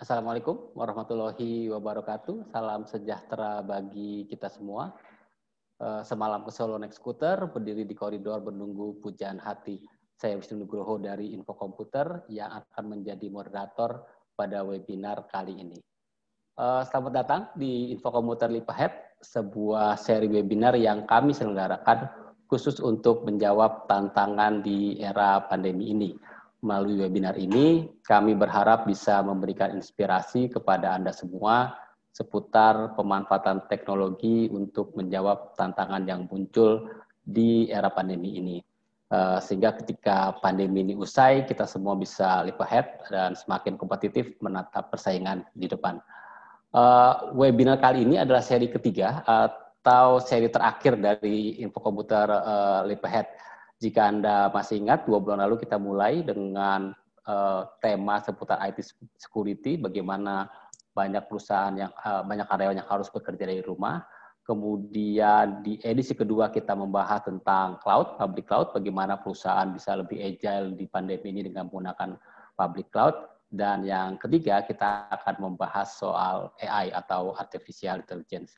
Assalamualaikum warahmatullahi wabarakatuh. Salam sejahtera bagi kita semua. Semalam ke Solo naik skuter, berdiri di koridor menunggu pujaan hati. Saya Wisnu Nugroho dari Info Komputer yang akan menjadi moderator pada webinar kali ini. Selamat datang di Info Komputer Leap Ahead, sebuah seri webinar yang kami selenggarakan khusus untuk menjawab tantangan di era pandemi ini. Melalui webinar ini, kami berharap bisa memberikan inspirasi kepada Anda semua seputar pemanfaatan teknologi untuk menjawab tantangan yang muncul di era pandemi ini. Sehingga ketika pandemi ini usai, kita semua bisa leap ahead dan semakin kompetitif menatap persaingan di depan. Webinar kali ini adalah seri ketiga atau seri terakhir dari Info Komputer Leap Ahead. Jika Anda masih ingat, 2 bulan lalu kita mulai dengan tema seputar IT security, bagaimana banyak perusahaan yang banyak karyawan yang harus bekerja dari rumah. Kemudian di edisi kedua kita membahas tentang cloud, public cloud, bagaimana perusahaan bisa lebih agile di pandemi ini dengan menggunakan public cloud. Dan yang ketiga kita akan membahas soal AI atau artificial intelligence.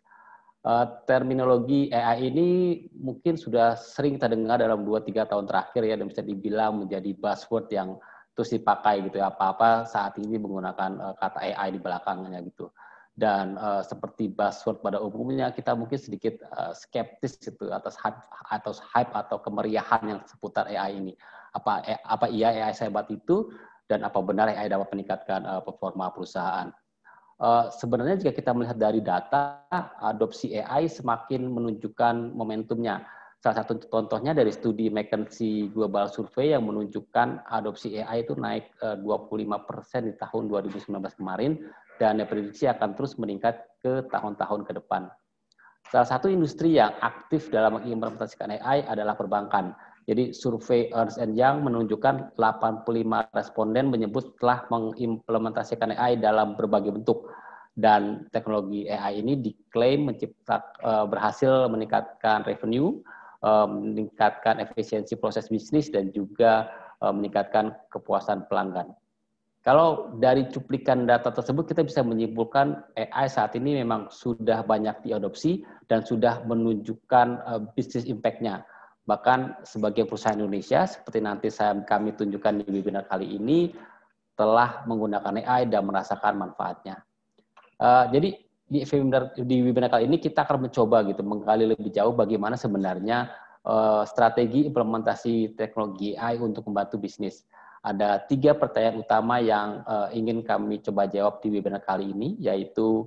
Terminologi AI ini mungkin sudah sering kita dengar dalam 2-3 tahun terakhir ya, dan bisa dibilang menjadi buzzword yang terus dipakai gitu ya, apa-apa saat ini menggunakan kata AI di belakangnya gitu. Dan seperti buzzword pada umumnya kita mungkin sedikit skeptis gitu atas hype atau kemeriahan yang seputar AI ini. Apa iya AI sehebat itu, dan apa benar AI dapat meningkatkan performa perusahaan. Sebenarnya jika kita melihat dari data, adopsi AI semakin menunjukkan momentumnya. Salah satu contohnya dari studi McKinsey Global Survey yang menunjukkan adopsi AI itu naik 25% di tahun 2019 kemarin, dan diprediksi akan terus meningkat ke tahun-tahun ke depan. Salah satu industri yang aktif dalam mengimplementasikan AI adalah perbankan. Jadi survei Ernst & Young menunjukkan 85 responden menyebut telah mengimplementasikan AI dalam berbagai bentuk. Dan teknologi AI ini diklaim berhasil meningkatkan revenue, meningkatkan efisiensi proses bisnis, dan juga meningkatkan kepuasan pelanggan. Kalau dari cuplikan data tersebut kita bisa menyimpulkan AI saat ini memang sudah banyak diadopsi dan sudah menunjukkan bisnis impact-nya. Bahkan sebagai perusahaan Indonesia, seperti nanti kami tunjukkan di webinar kali ini, telah menggunakan AI dan merasakan manfaatnya. Jadi di webinar kali ini kita akan mencoba gitu menggali lebih jauh bagaimana sebenarnya strategi implementasi teknologi AI untuk membantu bisnis. Ada 3 pertanyaan utama yang ingin kami coba jawab di webinar kali ini, yaitu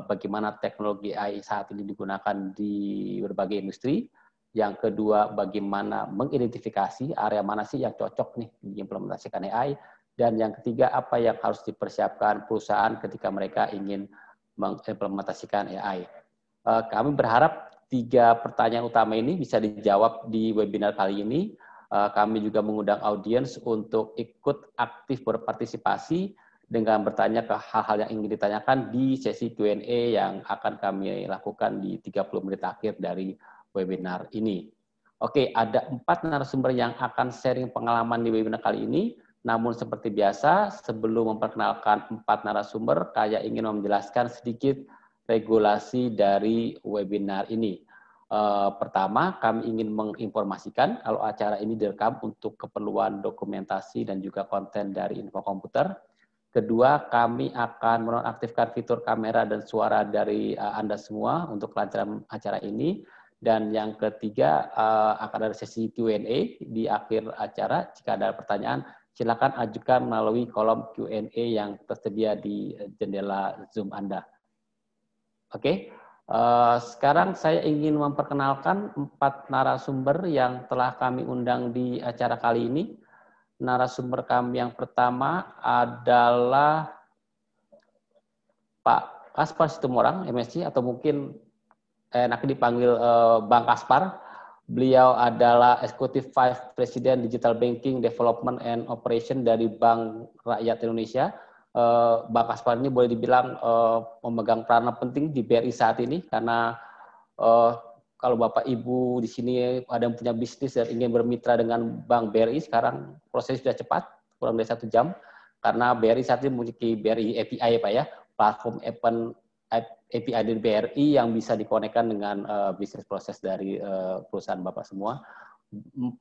bagaimana teknologi AI saat ini digunakan di berbagai industri. Yang kedua, bagaimana mengidentifikasi area mana sih yang cocok nih diimplementasikan AI. Dan yang ketiga, apa yang harus dipersiapkan perusahaan ketika mereka ingin mengimplementasikan AI. Kami berharap 3 pertanyaan utama ini bisa dijawab di webinar kali ini. Kami juga mengundang audiens untuk ikut aktif berpartisipasi dengan bertanya ke hal-hal yang ingin ditanyakan di sesi Q&A yang akan kami lakukan di 30 menit akhir dari webinar ini. Oke, ada 4 narasumber yang akan sharing pengalaman di webinar kali ini. Namun seperti biasa, sebelum memperkenalkan 4 narasumber, saya ingin menjelaskan sedikit regulasi dari webinar ini. Pertama, kami ingin menginformasikan kalau acara ini direkam untuk keperluan dokumentasi dan juga konten dari Info Komputer. Kedua, kami akan menonaktifkan fitur kamera dan suara dari Anda semua untuk kelancaran acara ini. Dan yang ketiga, akan ada sesi Q&A di akhir acara. Jika ada pertanyaan, silakan ajukan melalui kolom Q&A yang tersedia di jendela Zoom Anda. Oke, sekarang saya ingin memperkenalkan 4 narasumber yang telah kami undang di acara kali ini. Narasumber kami yang pertama adalah Pak Kaspar Situmorang, MSc, atau mungkin enaknya dipanggil Bang Kaspar. Beliau adalah Executive Vice President Digital Banking Development and Operation dari Bank Rakyat Indonesia. Bang Kaspar ini boleh dibilang memegang peranan penting di BRI saat ini, karena kalau Bapak Ibu di sini ada yang punya bisnis dan ingin bermitra dengan Bank BRI, sekarang prosesnya sudah cepat, kurang dari 1 jam. Karena BRI saat ini memiliki BRI API ya Pak ya, platform API dari BRI yang bisa dikonekkan dengan bisnis proses dari perusahaan Bapak semua.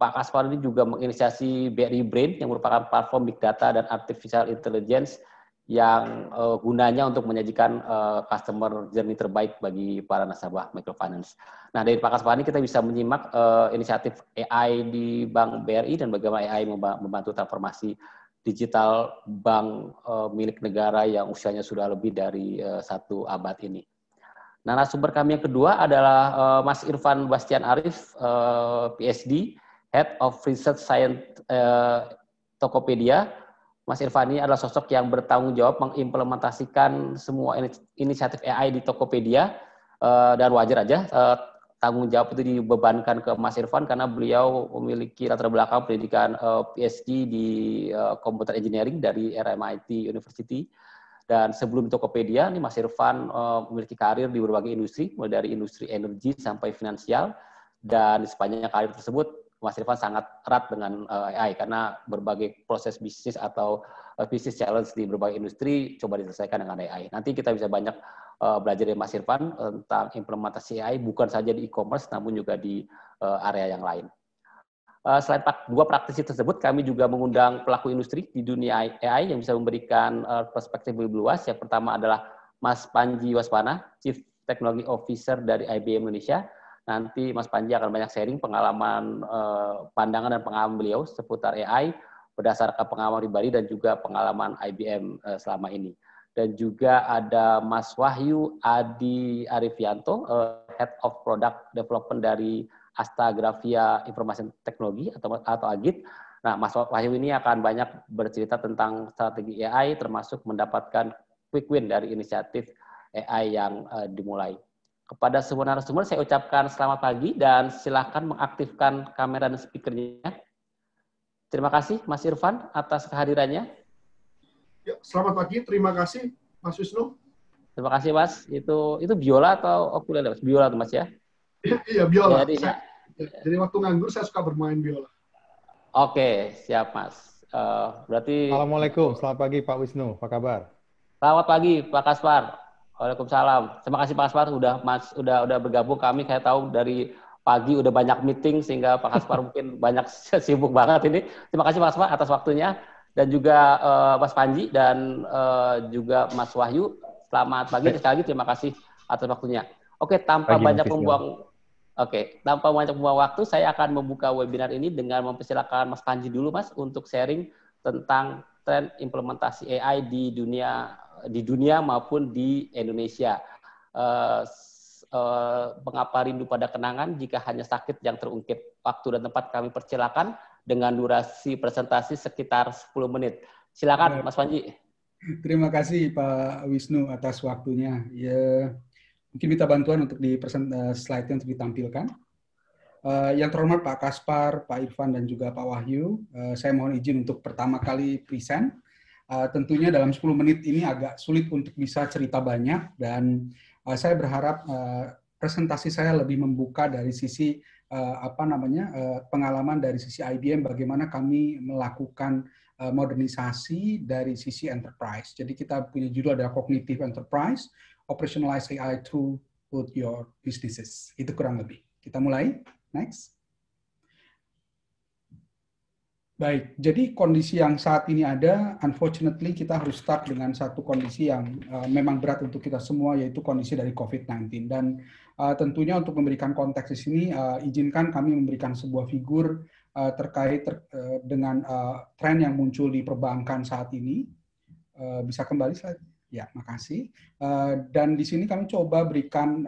Pak Kaspar ini juga menginisiasi BRI Brain yang merupakan platform Big Data dan Artificial Intelligence yang gunanya untuk menyajikan customer journey terbaik bagi para nasabah microfinance. Nah, dari Pak Kaspar ini kita bisa menyimak inisiatif AI di Bank BRI dan bagaimana AI membantu transformasi digital bank milik negara yang usianya sudah lebih dari 1 abad ini. Nah, narasumber kami yang kedua adalah Mas Irfan Bastian Arif, PhD, Head of Research Science Tokopedia. Mas Irfan ini adalah sosok yang bertanggung jawab mengimplementasikan semua inisiatif AI di Tokopedia, dan wajar aja tanggung jawab itu dibebankan ke Mas Irfan karena beliau memiliki latar belakang pendidikan PhD di Computer Engineering dari RMIT University. Dan sebelum Tokopedia, nih Mas Irfan memiliki karir di berbagai industri, mulai dari industri energi sampai finansial, dan di sepanjang karir tersebut Mas Irfan sangat erat dengan AI karena berbagai proses bisnis atau bisnis challenge di berbagai industri coba diselesaikan dengan AI. Nanti kita bisa banyak belajar dari Mas Irfan tentang implementasi AI bukan saja di e-commerce namun juga di area yang lain. Selain dua praktisi tersebut, kami juga mengundang pelaku industri di dunia AI yang bisa memberikan perspektif lebih luas. Yang pertama adalah Mas Panji Waspana, Chief Technology Officer dari IBM Indonesia. Nanti Mas Panji akan banyak sharing pengalaman, pandangan dan pengalaman beliau seputar AI berdasarkan pengalaman pribadi dan juga pengalaman IBM selama ini. Dan juga ada Mas Wahyu Adi Arifianto, Head of Product Development dari Astagrafia Information Technology atau AGIT. Nah, Mas Wahyu ini akan banyak bercerita tentang strategi AI termasuk mendapatkan quick win dari inisiatif AI yang dimulai. Kepada semua narasumber saya ucapkan selamat pagi dan silakan mengaktifkan kamera dan speakernya. Terima kasih Mas Irfan atas kehadirannya. Ya, selamat pagi, terima kasih Mas Wisnu. Terima kasih Mas. Itu biola atau ukulele Mas? Biola tuh Mas ya? Iya, biola. Ya, jadi waktu nganggur saya suka bermain biola. Oke, siap Mas. Berarti Assalamualaikum, selamat pagi Pak Wisnu, apa kabar? Selamat pagi Pak Kaspar. Waalaikumsalam. Terima kasih Pak Kaspar udah bergabung. Kami saya tahu dari pagi udah banyak meeting sehingga Pak Kaspar mungkin banyak sibuk banget ini. Terima kasih Pak Kaspar atas waktunya dan juga Mas Panji dan juga Mas Wahyu. Selamat pagi sekali lagi terima kasih atas waktunya. Oke, tanpa banyak membuang waktu, saya akan membuka webinar ini dengan mempersilakan Mas Panji dulu Mas untuk sharing tentang tren implementasi AI di dunia maupun di Indonesia. Mengapa rindu pada kenangan jika hanya sakit yang terungkit? Waktu dan tempat kami persilakan dengan durasi presentasi sekitar 10 menit. Silakan Mas Panji. Terima kasih Pak Wisnu atas waktunya. Ya, mungkin minta bantuan untuk di slide-nya untuk ditampilkan. Yang terhormat Pak Kaspar, Pak Irfan, dan juga Pak Wahyu, saya mohon izin untuk pertama kali present. Tentunya dalam 10 menit ini agak sulit untuk bisa cerita banyak, dan saya berharap presentasi saya lebih membuka dari sisi pengalaman dari sisi IBM, bagaimana kami melakukan modernisasi dari sisi enterprise. Jadi kita punya judul adalah Cognitive Enterprise, Operationalize AI Through Your Businesses. Itu kurang lebih. Kita mulai. Next. Baik, jadi kondisi yang saat ini ada, unfortunately kita harus start dengan satu kondisi yang memang berat untuk kita semua, yaitu kondisi dari COVID-19. Dan tentunya untuk memberikan konteks di sini, izinkan kami memberikan sebuah figur terkait dengan tren yang muncul di perbankan saat ini. Bisa kembali slide? Ya, makasih. Dan di sini kami coba berikan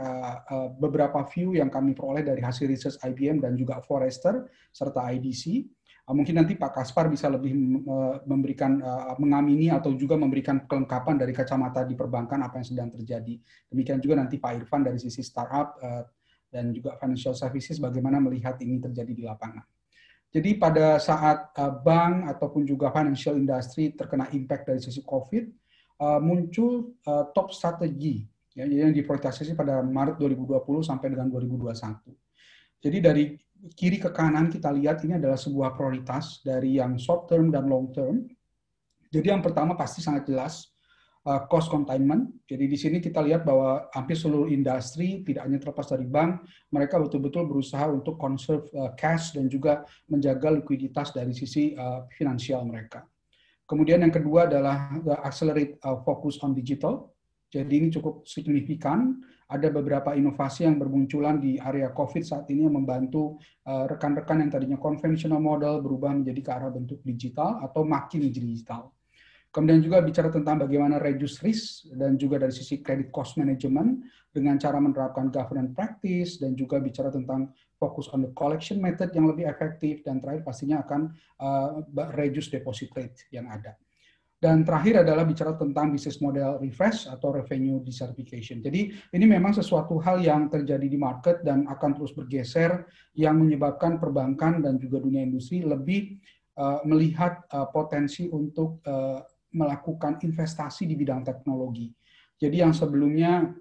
beberapa view yang kami peroleh dari hasil research IBM dan juga Forrester serta IDC. Mungkin nanti Pak Kaspar bisa lebih memberikan mengamini atau juga memberikan kelengkapan dari kacamata di perbankan apa yang sedang terjadi. Demikian juga nanti Pak Irfan dari sisi startup dan juga financial services bagaimana melihat ini terjadi di lapangan. Jadi pada saat bank ataupun juga financial industry terkena impact dari sisi COVID, muncul top strategi yang diprioritasasi pada Maret 2020 sampai dengan 2021. Jadi dari kiri ke kanan kita lihat ini adalah sebuah prioritas dari yang short term dan long term. Jadi yang pertama pasti sangat jelas, cost containment. Jadi di sini kita lihat bahwa hampir seluruh industri, tidak hanya terlepas dari bank, mereka betul-betul berusaha untuk conserve cash dan juga menjaga likuiditas dari sisi finansial mereka. Kemudian yang kedua adalah accelerate focus on digital. Jadi ini cukup signifikan. Ada beberapa inovasi yang bermunculan di area COVID saat ini yang membantu rekan-rekan yang tadinya conventional model berubah menjadi ke arah bentuk digital atau makin digital. Kemudian juga bicara tentang bagaimana reduce risk dan juga dari sisi credit cost management dengan cara menerapkan governance practice dan juga bicara tentang fokus on the collection method yang lebih efektif dan terakhir pastinya akan reduce deposit rate yang ada. Dan terakhir adalah bicara tentang business model refresh atau revenue diversification. Jadi ini memang sesuatu hal yang terjadi di market dan akan terus bergeser yang menyebabkan perbankan dan juga dunia industri lebih melihat potensi untuk melakukan investasi di bidang teknologi. Jadi yang sebelumnya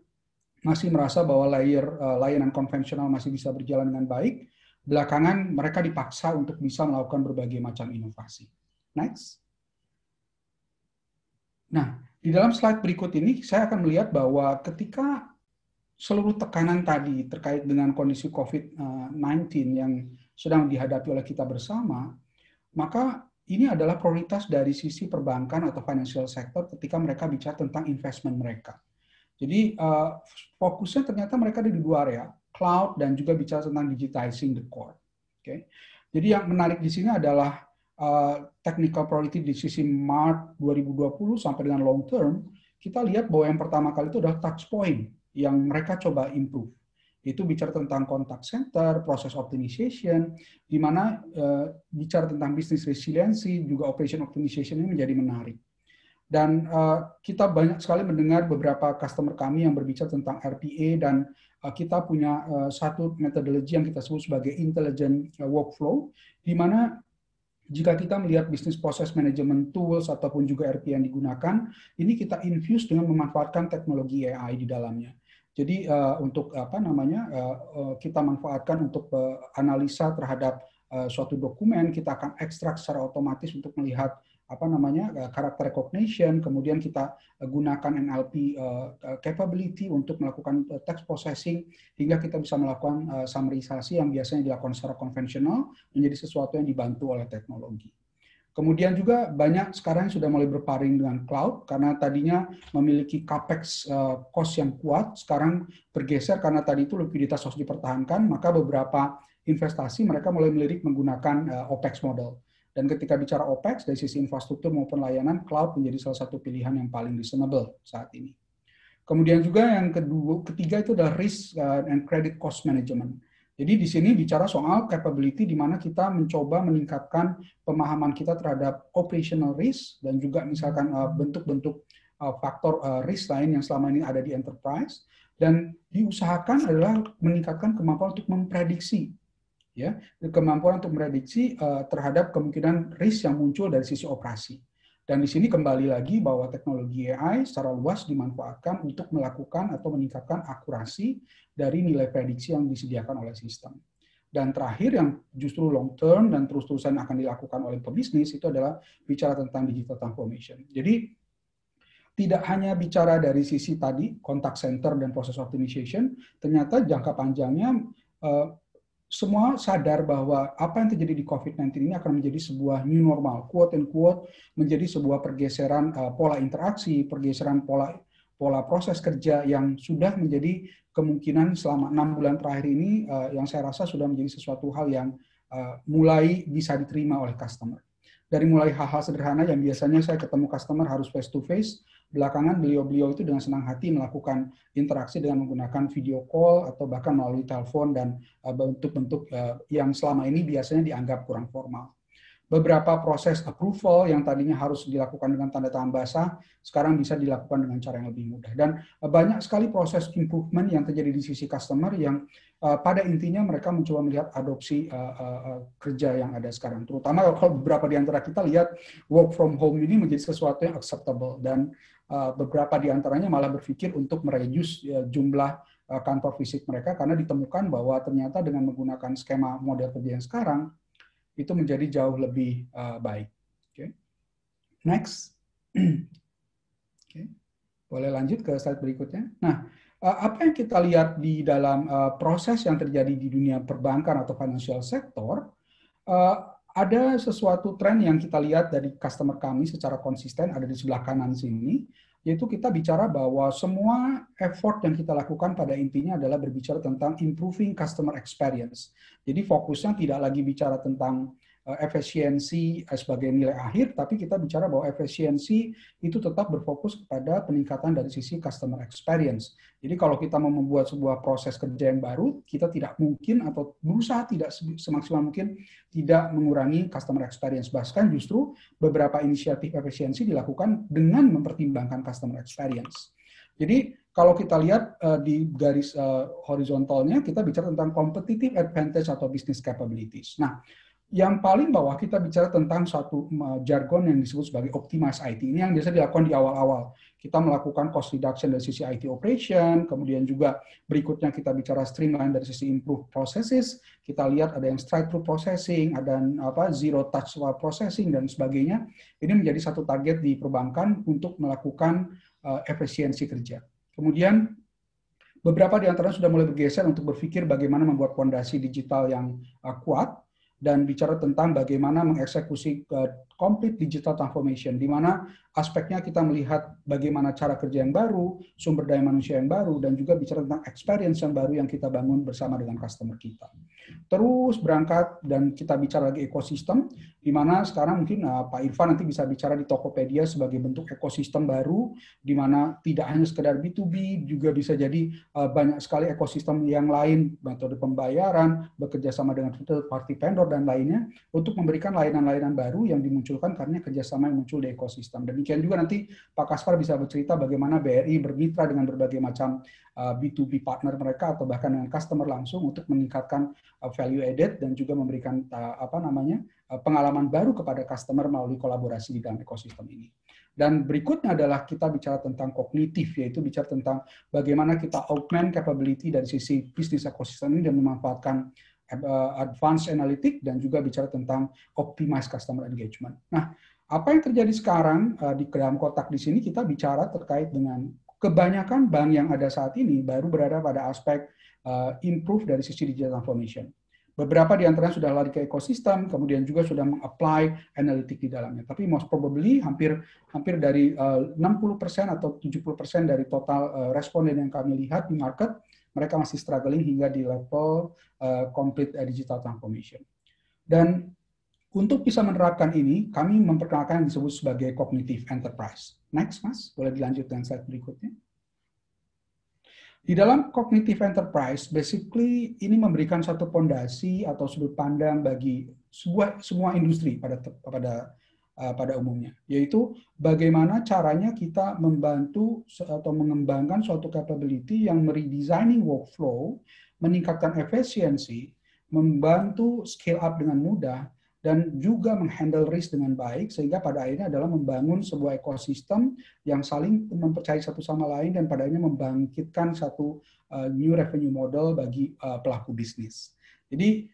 masih merasa bahwa layanan konvensional masih bisa berjalan dengan baik, belakangan mereka dipaksa untuk bisa melakukan berbagai macam inovasi. Next. Nah, di dalam slide berikut ini saya akan melihat bahwa ketika seluruh tekanan tadi terkait dengan kondisi COVID-19 yang sedang dihadapi oleh kita bersama, maka ini adalah prioritas dari sisi perbankan atau financial sector ketika mereka bicara tentang investment mereka. Jadi fokusnya ternyata mereka ada di dua area, cloud dan juga bicara tentang digitizing the core. Okay. Jadi yang menarik di sini adalah technical priority di sisi Maret 2020 sampai dengan long term, kita lihat bahwa yang pertama kali itu adalah touch point yang mereka coba improve. Itu bicara tentang contact center, proses optimization, di mana bicara tentang business resiliency, juga operation optimization ini menjadi menarik. Dan kita banyak sekali mendengar beberapa customer kami yang berbicara tentang RPA dan kita punya satu metodologi yang kita sebut sebagai intelligent workflow, di mana jika kita melihat business process management tools ataupun juga RPA yang digunakan, ini kita infuse dengan memanfaatkan teknologi AI di dalamnya. Jadi untuk kita manfaatkan untuk analisa terhadap suatu dokumen, kita akan ekstrak secara otomatis untuk melihat karakter recognition, kemudian kita gunakan NLP capability untuk melakukan text processing hingga kita bisa melakukan summarisasi yang biasanya dilakukan secara konvensional menjadi sesuatu yang dibantu oleh teknologi. Kemudian juga banyak sekarang sudah mulai berparing dengan cloud karena tadinya memiliki capex cost yang kuat, sekarang bergeser karena tadi itu likuiditas harus dipertahankan, maka beberapa investasi mereka mulai melirik menggunakan OPEX model. Dan ketika bicara OPEX dari sisi infrastruktur maupun layanan, cloud menjadi salah satu pilihan yang paling reasonable saat ini. Kemudian juga yang ketiga itu adalah risk and credit cost management. Jadi di sini bicara soal capability di mana kita mencoba meningkatkan pemahaman kita terhadap operational risk dan juga misalkan bentuk-bentuk faktor risk lain yang selama ini ada di enterprise, dan diusahakan adalah meningkatkan kemampuan untuk memprediksi, ya, kemampuan untuk memprediksi terhadap kemungkinan risk yang muncul dari sisi operasi. Dan di sini kembali lagi bahwa teknologi AI secara luas dimanfaatkan untuk melakukan atau meningkatkan akurasi dari nilai prediksi yang disediakan oleh sistem. Dan terakhir yang justru long term dan terus-terusan akan dilakukan oleh pebisnis itu adalah bicara tentang digital transformation. Jadi tidak hanya bicara dari sisi tadi contact center dan proses optimization, ternyata jangka panjangnya semua sadar bahwa apa yang terjadi di COVID-19 ini akan menjadi sebuah new normal, quote and quote, menjadi sebuah pergeseran pola interaksi, pergeseran pola proses kerja yang sudah menjadi kemungkinan selama 6 bulan terakhir ini yang saya rasa sudah menjadi sesuatu hal yang mulai bisa diterima oleh customer. Dari mulai hal-hal sederhana yang biasanya saya ketemu customer harus face to face, belakangan beliau-beliau itu dengan senang hati melakukan interaksi dengan menggunakan video call atau bahkan melalui telepon dan bentuk-bentuk yang selama ini biasanya dianggap kurang formal. Beberapa proses approval yang tadinya harus dilakukan dengan tanda tangan basah, sekarang bisa dilakukan dengan cara yang lebih mudah. Dan banyak sekali proses improvement yang terjadi di sisi customer yang pada intinya mereka mencoba melihat adopsi kerja yang ada sekarang. Terutama kalau beberapa di antara kita lihat work from home ini menjadi sesuatu yang acceptable. Dan beberapa di antaranya malah berpikir untuk mereduce jumlah kantor fisik mereka karena ditemukan bahwa ternyata dengan menggunakan skema model kerja yang sekarang, itu menjadi jauh lebih baik. Okay. Next. Oke. Boleh lanjut ke slide berikutnya. Nah, apa yang kita lihat di dalam proses yang terjadi di dunia perbankan atau financial sector, ada sesuatu tren yang kita lihat dari customer kami secara konsisten, ada di sebelah kanan sini, yaitu kita bicara bahwa semua effort yang kita lakukan pada intinya adalah berbicara tentang improving customer experience. Jadi fokusnya tidak lagi bicara tentang efisiensi sebagai nilai akhir, tapi kita bicara bahwa efisiensi itu tetap berfokus kepada peningkatan dari sisi customer experience. Jadi kalau kita mau membuat sebuah proses kerja yang baru, kita tidak mungkin atau berusaha tidak semaksimal mungkin tidak mengurangi customer experience. Bahkan justru beberapa inisiatif efisiensi dilakukan dengan mempertimbangkan customer experience. Jadi kalau kita lihat di garis horizontalnya, kita bicara tentang competitive advantage atau business capabilities. Nah, yang paling bawah kita bicara tentang suatu jargon yang disebut sebagai optimize IT. Ini yang biasa dilakukan di awal-awal. Kita melakukan cost reduction dari sisi IT operation, kemudian juga berikutnya kita bicara streamline dari sisi improve processes. Kita lihat ada yang straight-through processing, ada zero touch processing dan sebagainya. Ini menjadi satu target di perbankan untuk melakukan efisiensi kerja. Kemudian beberapa di antaranya sudah mulai bergeser untuk berpikir bagaimana membuat fondasi digital yang kuat, dan bicara tentang bagaimana mengeksekusi complete digital transformation, di mana aspeknya kita melihat bagaimana cara kerja yang baru, sumber daya manusia yang baru, dan juga bicara tentang experience yang baru yang kita bangun bersama dengan customer kita. Terus berangkat dan kita bicara lagi ekosistem, di mana sekarang mungkin Pak Irfan nanti bisa bicara di Tokopedia sebagai bentuk ekosistem baru, di mana tidak hanya sekedar B2B, juga bisa jadi banyak sekali ekosistem yang lain, metode pembayaran, bekerja sama dengan third party vendor, dan lainnya, untuk memberikan layanan-layanan baru yang dimunculkan karena kerjasama yang muncul di ekosistem. Demikian juga nanti Pak Kaspar bisa bercerita bagaimana BRI bermitra dengan berbagai macam B2B partner mereka atau bahkan dengan customer langsung untuk meningkatkan value added dan juga memberikan pengalaman baru kepada customer melalui kolaborasi di dalam ekosistem ini. Dan berikutnya adalah kita bicara tentang kognitif, yaitu bicara tentang bagaimana kita augment capability dari sisi bisnis ekosistem ini dan memanfaatkan advanced analytic dan juga bicara tentang optimize customer engagement. Nah, apa yang terjadi sekarang di dalam kotak di sini kita bicara terkait dengan kebanyakan bank yang ada saat ini baru berada pada aspek improve dari sisi digital transformation. Beberapa di antaranya sudah lari ke ekosistem, kemudian juga sudah meng-apply analitik di dalamnya. Tapi most probably hampir dari 60% atau 70% dari total responden yang kami lihat di market, mereka masih struggling hingga di level complete digital transformation. Dan untuk bisa menerapkan ini, kami memperkenalkan yang disebut sebagai cognitive enterprise. Next, Mas, boleh dilanjutkan slide berikutnya. Di dalam cognitive enterprise, basically ini memberikan satu fondasi atau sudut pandang bagi semua industri pada umumnya, yaitu bagaimana caranya kita membantu atau mengembangkan suatu capability yang meredesigning workflow, meningkatkan efisiensi, membantu scale up dengan mudah, dan juga menghandle risk dengan baik, sehingga pada akhirnya adalah membangun sebuah ekosistem yang saling mempercayai satu sama lain dan pada akhirnya membangkitkan satu new revenue model bagi pelaku bisnis. Jadi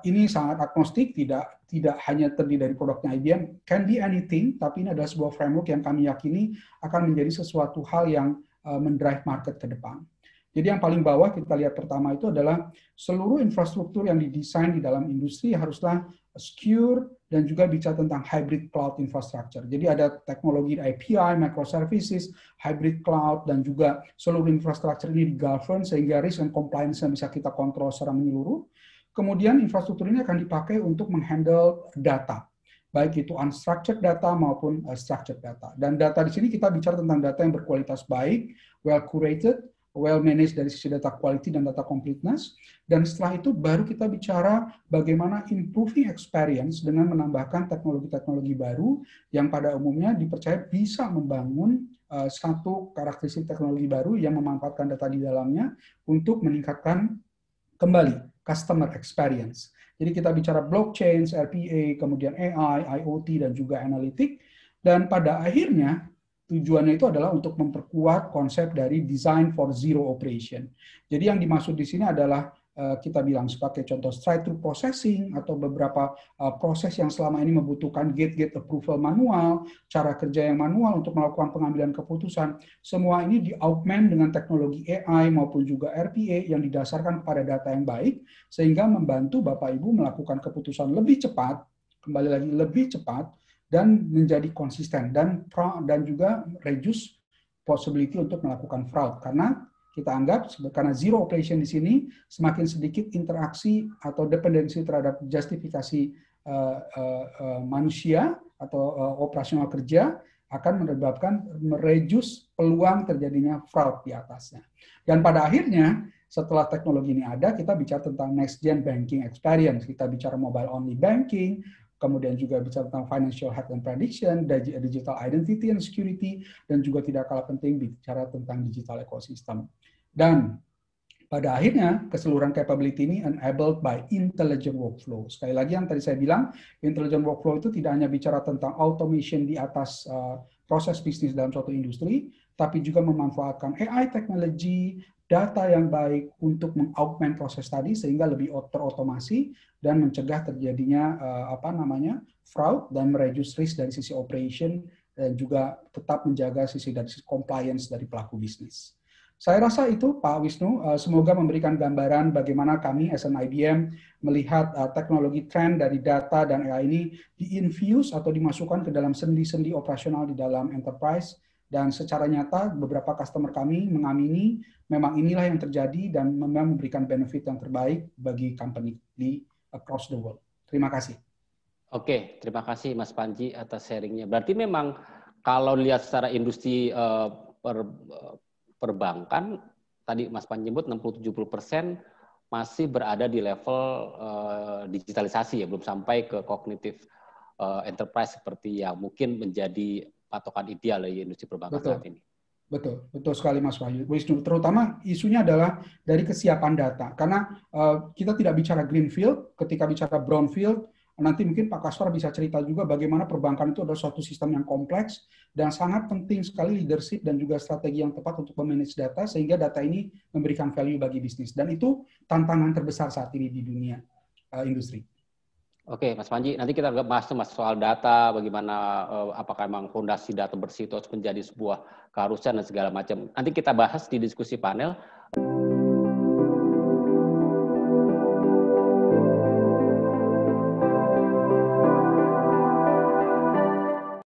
ini sangat agnostik, tidak hanya terdiri dari produknya IBM, can be anything, tapi ini adalah sebuah framework yang kami yakini akan menjadi sesuatu hal yang mendrive market ke depan. Jadi yang paling bawah kita lihat pertama itu adalah seluruh infrastruktur yang didesain di dalam industri haruslah secure dan juga bicara tentang hybrid cloud infrastructure. Jadi ada teknologi API, microservices, hybrid cloud, dan juga seluruh infrastruktur ini di-govern sehingga risk and compliance yang bisa kita kontrol secara menyeluruh. Kemudian infrastruktur ini akan dipakai untuk menghandle data, baik itu unstructured data maupun structured data. Dan data di sini kita bicara tentang data yang berkualitas baik, well curated, well managed dari sisi data quality dan data completeness, dan setelah itu baru kita bicara bagaimana improving experience dengan menambahkan teknologi-teknologi baru yang pada umumnya dipercaya bisa membangun satu karakteristik teknologi baru yang memanfaatkan data di dalamnya untuk meningkatkan kembali customer experience. Jadi kita bicara blockchain, RPA, kemudian AI, IoT, dan juga analitik, dan pada akhirnya tujuannya itu adalah untuk memperkuat konsep dari design for zero operation. Jadi yang dimaksud di sini adalah kita bilang sebagai contoh straight-through processing atau beberapa proses yang selama ini membutuhkan gate-gate approval manual, cara kerja yang manual untuk melakukan pengambilan keputusan, semua ini di-augment dengan teknologi AI maupun juga RPA yang didasarkan pada data yang baik, sehingga membantu Bapak Ibu melakukan keputusan lebih cepat, kembali lagi lebih cepat, dan menjadi konsisten, dan juga reduce possibility untuk melakukan fraud. Karena kita anggap karena zero operation di sini, semakin sedikit interaksi atau dependensi terhadap justifikasi manusia atau operasional kerja akan menyebabkan mereduce peluang terjadinya fraud di atasnya. Dan pada akhirnya, setelah teknologi ini ada, kita bicara tentang next gen banking experience, kita bicara mobile only banking, kemudian juga bicara tentang financial health and prediction, digital identity and security, dan juga tidak kalah penting bicara tentang digital ecosystem. Dan pada akhirnya keseluruhan capability ini enabled by intelligent workflow. Sekali lagi yang tadi saya bilang, intelligent workflow itu tidak hanya bicara tentang automation di atas proses bisnis dalam suatu industri, tapi juga memanfaatkan AI teknologi, data yang baik untuk mengaugment proses tadi sehingga lebih terotomasi dan mencegah terjadinya fraud dan mereduce risk dari sisi operation dan juga tetap menjaga sisi compliance dari pelaku bisnis. Saya rasa itu Pak Wisnu, semoga memberikan gambaran bagaimana kami as an IBM melihat teknologi tren dari data dan AI ini di-infuse atau dimasukkan ke dalam sendi-sendi operasional di dalam enterprise, dan secara nyata beberapa customer kami mengamini memang inilah yang terjadi dan memang memberikan benefit yang terbaik bagi company di across the world. Terima kasih. Oke, terima kasih Mas Panji atas sharingnya. Berarti memang kalau lihat secara industri perbankan, tadi Mas Panji nyebut 60-70% masih berada di level digitalisasi ya, belum sampai ke cognitive enterprise seperti yang mungkin menjadi patokan ideal dari industri perbankan saat ini. Betul sekali Mas Wisnu. Terutama isunya adalah dari kesiapan data. Karena kita tidak bicara greenfield, ketika bicara brownfield, nanti mungkin Pak Kaswar bisa cerita juga bagaimana perbankan itu adalah suatu sistem yang kompleks dan sangat penting sekali leadership dan juga strategi yang tepat untuk memanage data sehingga data ini memberikan value bagi bisnis. Dan itu tantangan terbesar saat ini di dunia industri. Oke, Mas Panji, nanti kita bahas soal data, bagaimana apakah memang fondasi data bersih itu harus menjadi sebuah keharusan dan segala macam. Nanti kita bahas di diskusi panel.